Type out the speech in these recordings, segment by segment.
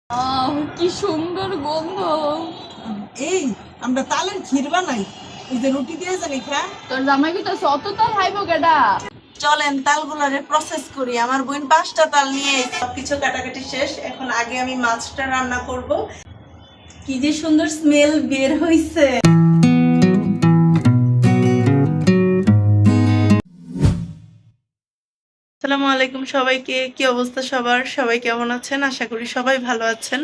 কি সুন্দর গন্ধ। এই আমরা তালের ক্ষীর বানাই, ওই যে রুটি দিয়ে জানি খা। তোর জামাই কি তো অত তাল খাইবো কেডা? চলেন তালগুলারে প্রসেস করি। আমার বোন 5টা তাল নিয়ে সবকিছু কাটাকাটি শেষ। এখন আগে আমি মাছটা রান্না করব। কি যে সুন্দর স্মেল বের হইছে। আসসালামু আলাইকুম সবাইকে। কি অবস্থা সবার? সবাই কেমন আছেন? আশা করি সবাই ভালো আছেন।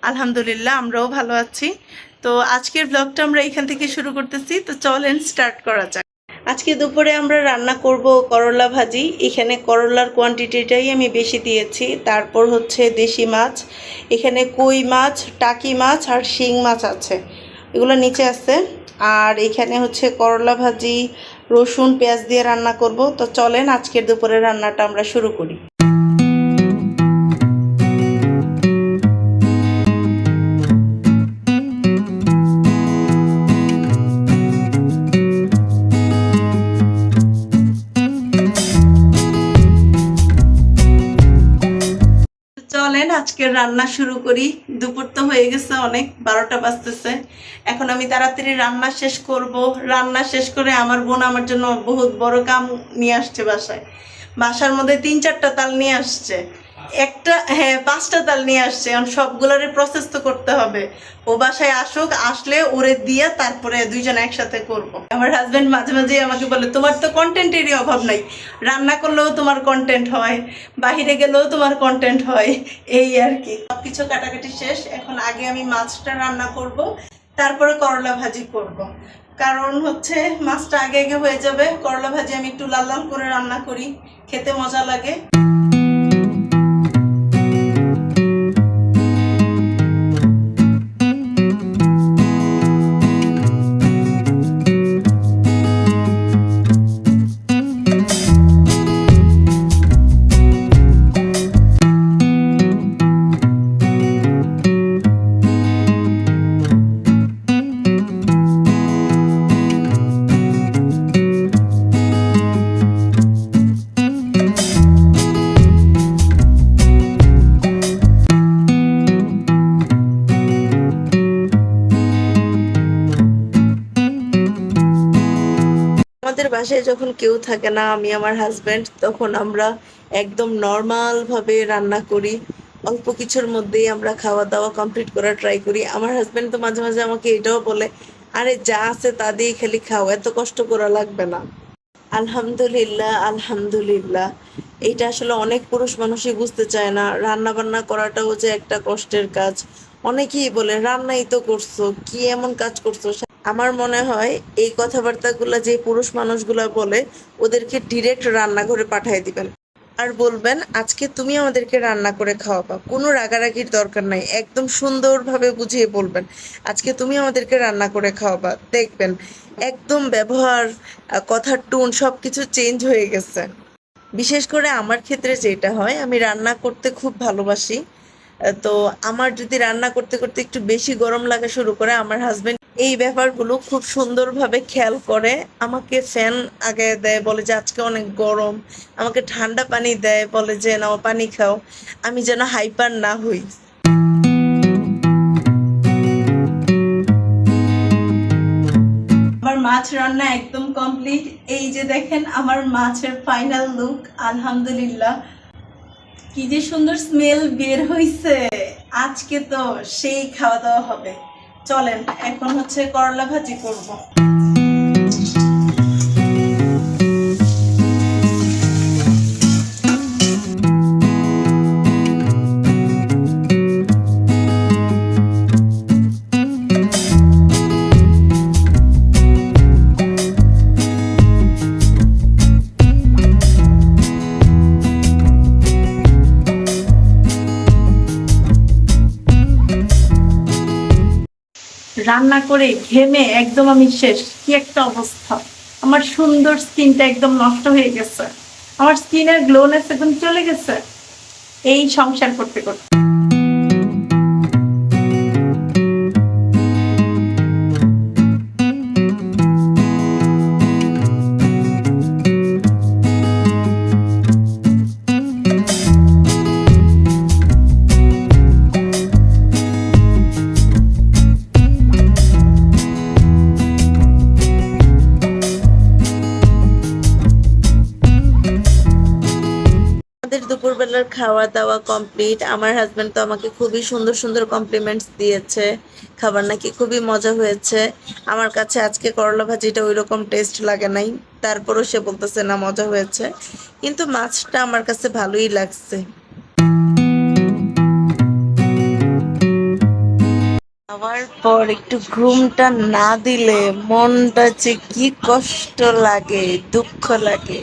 আলহামদুলিল্লাহ আমরাও ভালো আছি। তো আজকের ব্লগটা আমরা এখান থেকে শুরু করতেছি। তো চলেন স্টার্ট করা যাক। আজকে দুপুরে আমরা রান্না করব করলা ভাজি। এখানে করলার কোয়ান্টিটিটাই আমি বেশি দিয়েছি। তারপর হচ্ছে দেশি মাছ, এখানে কই মাছ, টাকি মাছ আর শিং মাছ আছে, এগুলো নিচে আছে। আর এখানে হচ্ছে করলা ভাজি, রসুন পেঁয়াজ দিয়ে রান্না করব। তো চলেন আজকের দুপুরের রান্নাটা আমরা শুরু করি। চলেন আজকের রান্না শুরু করি। দুপুর তো হয়ে গেছে, অনেক 12টা বাজতেছে। এখন আমি তাড়াতাড়ি রান্না শেষ করব। রান্না শেষ করে আমার বোন আমার জন্য বহুত বড় কাম নিয়ে আসছে বাসায়। বাসার মধ্যে 3-4টা তাল নিয়ে আসছে। 5টা তাল নিয়ে আসছে। এখন সবগুলোরে প্রসেস তো করতে হবে। ও বাসায় আসুক, আসলে ওরে দিয়ে তারপরে দুইজন একসাথে করব। আমার হাজবেন্ড মাঝে মাঝে আমাকে বলে, তোমার তো কন্টেন্টেরই অভাব নাই, রান্না করলেও তোমার কন্টেন্ট হয়, বাহিরে গেলেও তোমার কন্টেন্ট হয়, এই আর কি। সবকিছু কাটাকাটি শেষ। এখন আগে আমি মাছটা রান্না করব, তারপরে করলা ভাজি করব। কারণ হচ্ছে মাছটা আগে আগে হয়ে যাবে। করলা ভাজি আমি একটু লাল লাল করে রান্না করি, খেতে মজা লাগে। আমাদের বাসায় যখন কেউ থাকে না, আমি আমার হাজবেন্ড, তখন আমরা একদম নর্মাল ভাবে রান্না করি। অল্প কিছুর মধ্যেই আমরা খাওয়া দাওয়া কমপ্লিট করার ট্রাই করি। আমার হাজবেন্ড তো মাঝে মাঝে আমাকে এটাও বলে, আরে যা আছে তা দিয়েই খালি খাও, এত কষ্ট করা লাগবে না। আলহামদুলিল্লাহ আলহামদুলিল্লাহ। এটা আসলে অনেক পুরুষ মানুষই বুঝতে চায় না, রান্না বান্না করাটাও যে একটা কষ্টের কাজ। অনেকেই বলে, রান্নাই তো করছো, কি এমন কাজ করছো। আমার মনে হয় এই কথাবার্তাগুলো যে পুরুষ মানুষগুলা বলে, ওদেরকে ডিরেক্ট রান্নাঘরে পাঠিয়ে দিবেন আর বলবেন, আজকে তুমি আমাদেরকে রান্না করে খাওয়াবা। কোনো রাগারাগির দরকার নাই, একদম সুন্দরভাবে বুঝিয়ে বলবেন, আজকে তুমি আমাদেরকে রান্না করে খাওয়াবা। দেখবেন একদম ব্যবহার, কথার টোন সবকিছু চেঞ্জ হয়ে গেছে। বিশেষ করে আমার ক্ষেত্রে যেটা হয়, আমি রান্না করতে খুব ভালোবাসি। তো আমার যদি রান্না করতে করতে একটু বেশি গরম লাগা শুরু করে, আমার হাজবেন্ড এই ব্যাপারগুলো খুব সুন্দরভাবে খেয়াল করে। আমাকে ফ্যান আগায় দেয়, বলে যে আজকে অনেক গরম। আমাকে ঠান্ডা পানি দেয়, বলে যে নাও পানি খাও, আমি যেন হাইপার না হই। আমার মাছ রান্না একদম কমপ্লিট। এই যে দেখেন আমার মাছের ফাইনাল লুক। আলহামদুলিল্লাহ, কি যে সুন্দর স্মেল বের হইছে। আজকে তো সেই খাওয়া দাওয়া হবে। চলেন এখন হচ্ছে করলা ভাজি করব। রান্না করে ঘেমে একদম আমি শেষ। কি একটা অবস্থা, আমার সুন্দর স্কিনটা একদম নষ্ট হয়ে গেছে। আমার স্কিনের গ্লোনেস একদম চলে গেছে এই সংসার করতে করতে। দুপুরবেলার খাওয়া দাওয়া কমপ্লিট। আমার হাজব্যান্ড তো আমাকে খুবই সুন্দর সুন্দর কমপ্লিমেন্টস দিয়েছে, খাবার নাকি খুবই মজা হয়েছে। আমার কাছে আজকে করলা ভাজিটা ওই রকম টেস্ট লাগে নাই, তারপরও সে বলতেছে না মজা হয়েছে, কিন্তু মাছটা আমার কাছে ভালোই লাগছে। খাওয়ার পর একটু ঘুমটা না দিলে মনটা যে কি কষ্ট লাগে, দুঃখ লাগে।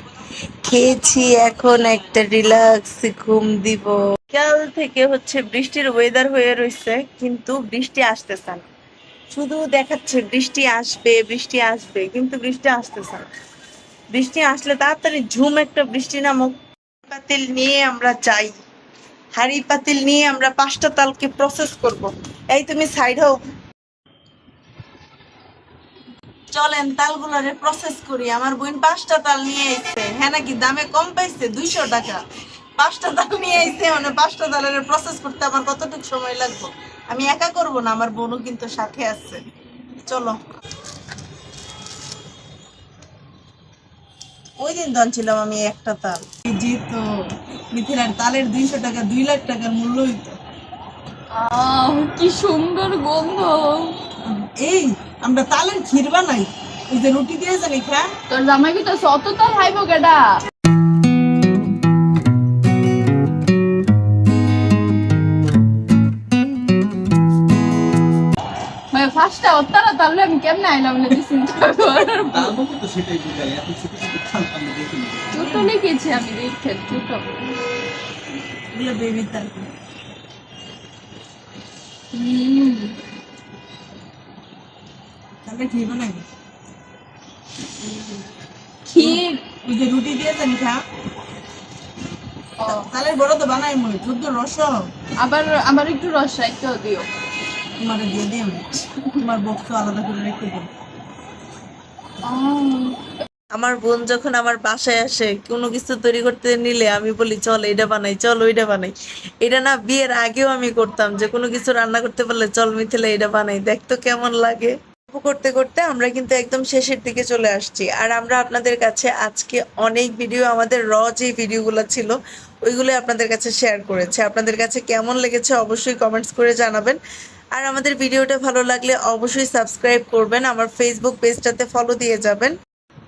খেয়েছি, এখন একটা রিল্যাক্স ঘুম দিব। কাল থেকে হচ্ছে বৃষ্টির ওয়েদার হয়ে রয়েছে, কিন্তু বৃষ্টি আসতেছে না। শুধু দেখাচ্ছে বৃষ্টি আসবে বৃষ্টি আসবে, কিন্তু বৃষ্টি আসতেছে না। বৃষ্টি আসলে তাড়াতাড়ি ঝুম একটা বৃষ্টি নামুক, পাতিল নিয়ে আমরা যাই। হাঁড়ি পাতিল নিয়ে আমরা 5টা তালকে প্রসেস করব। এই তুমি সাইড হও, চলেন তালগুলারে প্রসেস করি। আমার বোন 5টা তাল নিয়ে আইছে, হ্যাঁ নাকি দামে কম পাইছে 200 টাকা। 5টা তাল নিয়ে আইছে, মানে 5টা তালের প্রসেস করতে আমার কতটুকু সময় লাগবে? আমি একা করব না, আমার বোনও কিন্তু সাথে আছে। চলো। ওই দিন ছিলাম আমি একটা তাল, জি তো মিথিলার তালের 200 টাকা, 2 লাখ টাকার মূল্য হইতো। কি সুন্দর গন্ধ। এই আমরা তালের ক্ষীর বানাই, ওই যে রুটি দিয়ে জানি খা। তোর জামাই কি তো অত তাল খাইবো কেডা? মানে ফার্স্টটা অত্যারা তাহলে আমি কেমনে আইলাম না চিন্তা কর। তারপরে তো সেটাই বুঝাই, এত ছোট ছোট চাল আমি দেখিনি। ছোট লিখেছি আমি, দেখে ছোট। দিয়ে বেবি তাল। তাহলে ক্ষীর বানাই, ক্ষীর। ওই যে রুটি দিয়ে জানি খা। তালের বড় তো বানাই মই, দুধ রস আবার আবার একটু রস রাখতেও দিও। তোমার দিয়ে দিই আমি, তোমার বক্স আলাদা করে রেখে দিই। আমার বোন যখন আমার বাসায় আসে কোনো কিছু তৈরি করতে নিলে আমি বলি চল এটা বানাই, চল ওইটা বানাই। এটা না বিয়ের আগেও আমি করতাম, যে কোনো কিছু রান্না করতে পারলে চল মিথিলা এটা বানাই, দেখতো কেমন লাগে। করতে করতে আমরা কিন্তু একদম শেষের দিকে চলে আসছি। আর আমরা আপনাদের কাছে আজকে অনেক ভিডিও, আমাদের যে ভিডিওগুলো ছিল ওইগুলো আপনাদের কাছে শেয়ার করেছে। আপনাদের কাছে কেমন লেগেছে অবশ্যই কমেন্টস করে জানাবেন। আর আমাদের ভিডিওটা ভালো লাগলে অবশ্যই সাবস্ক্রাইব করবেন, আমার ফেসবুক পেজটাতে ফলো দিয়ে যাবেন।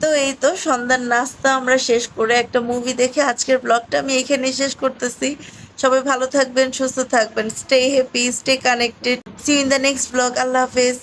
তো এই তো সন্ধ্যার নাস্তা আমরা শেষ করে একটা মুভি দেখে আজকের ব্লগটা আমি এখানেই শেষ করতেছি। সবাই ভালো থাকবেন, সুস্থ থাকবেন, stay happy, stay connected. See you in the next blog. আল্লাহ হাফেজ।